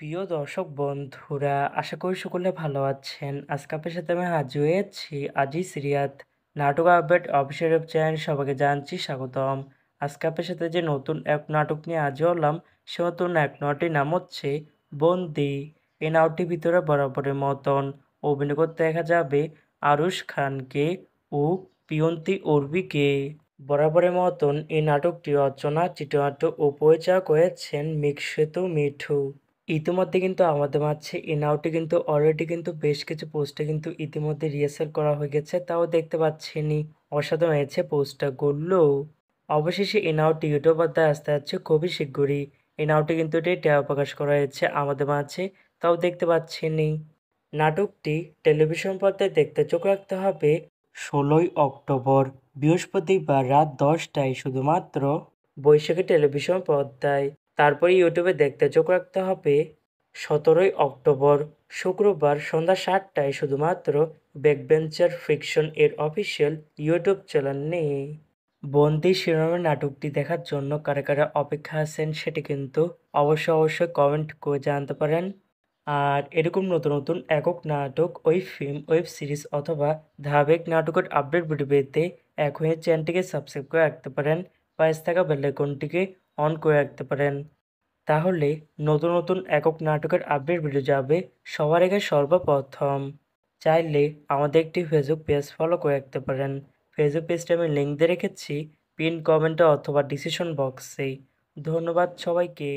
প্রিয় দর্শক বন্ধুরা, আশা করি সকলে ভালো আছেন। আজকে আপনার সাথে আমি হাজির হয়েছি আজিজ রিয়াদ নাটক আপডেট অফিসিয়াল ওয়েব চ্যানেল। সবাইকে জানাচ্ছি স্বাগতম। আজকে আপনার সাথে যে নতুন এক নাটক নিয়ে হাজির হলাম, সে নতুন এক নাটকটির নাম হচ্ছে বন্দি। এই নাটকটির ভিতরে বরাবরের মতন অভিনয় করতে দেখা যাবে আরুশ খানকে ও পিয়ন্তি উর্বিকে। বরাবরের মতন এই নাটকটি রচনা, চিত্রনাট্য ও পরিচালক হয়েছেন মিকসেতু মিঠু। ইতিমধ্যে কিন্তু আমাদের মাঝে এই নাটকটি কিন্তু অলরেডি কিন্তু বেশ কিছু পোস্টে কিন্তু ইতিমধ্যে রিহার্সাল করা হয়ে গেছে, তাও দেখতে পাচ্ছেনই অসাধারণ হয়েছে পোস্টারগুলো। অবশেষে এই নাটকটি ইউটিউব পর্দায় আসতে যাচ্ছে খুবই শীঘ্রই। এই নাটকটি কিন্তু এটি ট্রেলার প্রকাশ করা হয়েছে আমাদের মাঝে, তাও দেখতে পাচ্ছেনই। নাটকটি টেলিভিশন পর্দায় দেখতে চোখ রাখতে হবে 16ই অক্টোবর বৃহস্পতিবার রাত 10টায় শুধুমাত্র বৈশাখী টেলিভিশন পর্দায়। তারপরে ইউটিউবে দেখতে চোখ রাখতে হবে 17ই অক্টোবর শুক্রবার সন্ধ্যা 7টায় শুধুমাত্র ব্যাকবেঞ্চার ফিকশন এর অফিসিয়াল ইউটিউব চ্যানেল নিয়ে। বন্দি শিরোনামের নাটকটি দেখার জন্য কারা কারা অপেক্ষা আছেন সেটি কিন্তু অবশ্যই কমেন্ট করে জানাতে পারেন। আর এরকম নতুন নতুন একক নাটক, ওয়েব ফিল্ম, ওয়েব সিরিজ অথবা ধারাবাহিক নাটকের আপডেট ভিডিও পেতে এখনই চ্যানেলটিকে সাবস্ক্রাইব করে রাখতে পারেন, পাশে থাকা বেল আইকনটিকে অন করে রাখতে পারেন। তাহলে নতুন নতুন একক নাটকের আপডেট ভিডিও যাবে সবার আগে সর্বপ্রথম। চাইলে আমাদের একটি ফেসবুক পেজ ফলো করে রাখতে পারেন। ফেসবুক পেজটা আমি লিঙ্ক দিয়ে রেখেছি পিন কমেন্টে অথবা ডিসক্রিপশন বক্সে। ধন্যবাদ সবাইকে।